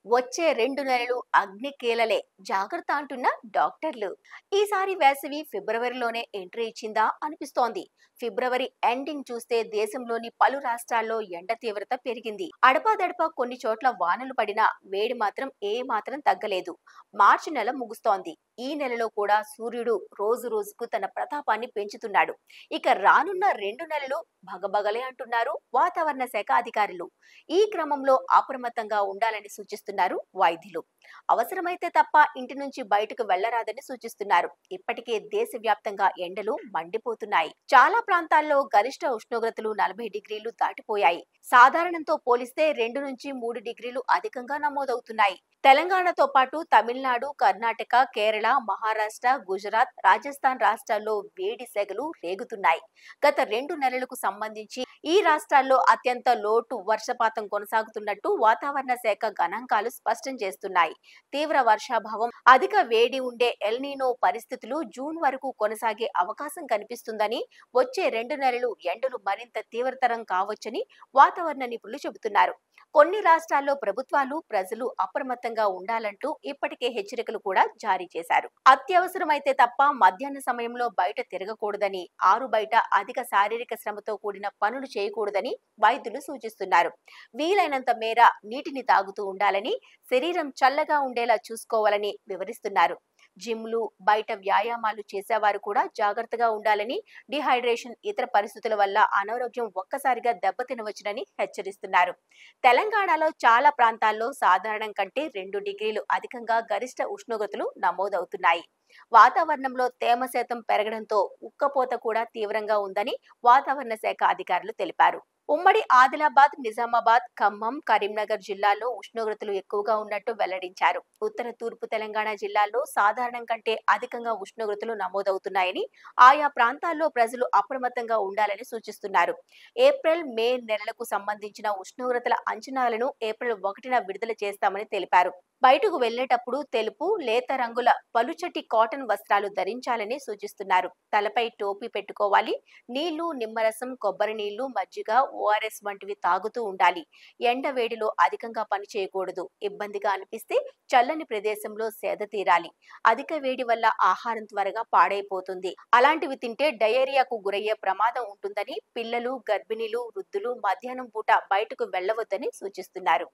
వచ్చే 2 నెలలు అగ్నికీలలే జాగ్రత్త అంటున్న డాక్టర్లు. ఈసారి వేసవి ఫిబ్రవరిలోనే ఎంట్రీ ఇచ్చిందా అనిపిస్తోంది. ఫిబ్రవరి ఎండింగ్ చూస్తే దేశంలోని పలు రాష్ట్రాల్లో ఎండ తీవ్రత పెరిగింది. అడపాదడపా కొన్ని చోట్ల వానలు పడినా వేడి మాత్రం మాత్రం తగ్గలేదు. మార్చి నెల ముగుస్తోంది. ఈ నెలలో కూడా సూర్యుడు రోజు రోజుకు తన ప్రతాపాన్ని పెంచుతున్నాడు. ఇక రానున్న 2 నెలలు భగభగలే అంటున్నారు వాతావరణ శాఖ అధికారులు. ఈ క్రమంలో అప్రమత్తంగా ఉండాలని సూచిస్తున్నారు వైద్యులు. అవసరమైతే తప్ప ఇంటి నుంచి బయటకు వెళ్లరాదని సూచిస్తున్నారు. ఇప్పటికే దేశవ్యాప్తంగా ఎండలు మండిపోతున్నాయి. చాలా ప్రాంతాల్లో గరిష్ట ఉష్ణోగ్రతలు 40 డిగ్రీలు దాటిపోయాయి. సాధారణంతో పోలిస్తే 2 నుంచి 3 డిగ్రీలు అధికంగా నమోదవుతున్నాయి. తెలంగాణతో పాటు తమిళనాడు, కర్ణాటక, కేరళ, మహారాష్ట్ర, గుజరాత్, రాజస్థాన్ రాష్ట్రాల్లో వేడి సెగలు రేగుతున్నాయి. గత 2 నెలలకు సంబంధించి ఈ రాష్ట్రాల్లో అత్యంత లోటు వర్షపాతం కొనసాగుతున్నట్టు వాతావరణ శాఖ గణాంకాలు స్పష్టం చేస్తున్నాయి. తీవ్ర వర్షాభావం, అధిక వేడి ఉండే ఎల్నినో పరిస్థితులు జూన్ వరకు కొనసాగే అవకాశం కనిపిస్తుందని, వచ్చే 2 నెలలు ఎండలు మరింత తీవ్రతరం కావచ్చని వాతావరణ నిపుణులు చెబుతున్నారు. కొన్ని రాష్ట్రాల్లో ప్రభుత్వాలు ప్రజలు అప్రమత్తంగా ఉండాలంటూ ఇప్పటికే హెచ్చరికలు కూడా జారీ చేశారు. అత్యవసరమైతే తప్ప మధ్యాహ్న సమయంలో బయట తిరగకూడదని, ఆరు బయట అధిక శారీరక శ్రమతో కూడిన పనులు చేయకూడదని వైద్యులు సూచిస్తున్నారు. వీలైనంత మేర నీటిని తాగుతూ ఉండాలని, శరీరం చల్లగా ఉండేలా చూసుకోవాలని వివరిస్తున్నారు. జిమ్లు, బయట వ్యాయామాలు చేసేవారు కూడా జాగ్రత్తగా ఉండాలని, డిహైడ్రేషన్, ఇతర పరిస్థితుల వల్ల అనారోగ్యం ఒక్కసారిగా దెబ్బతినవచ్చునని హెచ్చరిస్తున్నారు. తెలంగాణలో చాలా ప్రాంతాల్లో సాధారణం కంటే 2 డిగ్రీలు అధికంగా గరిష్ట ఉష్ణోగ్రతలు నమోదవుతున్నాయి. వాతావరణంలో తేమ శాతం పెరగడంతో ఉక్కపోత కూడా తీవ్రంగా ఉందని వాతావరణ శాఖ అధికారులు తెలిపారు. ఉమ్మడి ఆదిలాబాద్, నిజామాబాద్, ఖమ్మం, కరీంనగర్ జిల్లాల్లో ఉష్ణోగ్రతలు ఎక్కువగా ఉన్నట్టు వెల్లడించారు. ఉత్తర తూర్పు తెలంగాణ జిల్లాల్లో సాధారణం కంటే అధికంగా ఉష్ణోగ్రతలు నమోదవుతున్నాయని, ఆయా ప్రాంతాల్లో ప్రజలు అప్రమత్తంగా ఉండాలని సూచిస్తున్నారు. ఏప్రిల్, మే నెలలకు సంబంధించిన ఉష్ణోగ్రతల అంచనాలను ఏప్రిల్ 1న విడుదల చేస్తామని తెలిపారు. బయటకు వెళ్లేటప్పుడు తెలుపు, లేత రంగుల పలుచటి కాటన్ వస్త్రాలు ధరించాలని సూచిస్తున్నారు. తలపై టోపీ పెట్టుకోవాలి. నీళ్లు, నిమ్మరసం, కొబ్బరి నీళ్లు, మజ్జిగ, ఓఆర్ఎస్ వంటివి తాగుతూ ఉండాలి. ఎండ వేడిలో అధికంగా పని చేయకూడదు. ఇబ్బందిగా అనిపిస్తే చల్లని ప్రదేశంలో సేద తీరాలి. అధిక వేడి వల్ల ఆహారం త్వరగా పాడైపోతుంది. అలాంటివి తింటే డయేరియాకు గురయ్యే ప్రమాదం ఉంటుందని, పిల్లలు, గర్భిణీలు, వృద్ధులు మధ్యాహ్నం పూట బయటకు వెళ్లవద్దని సూచిస్తున్నారు.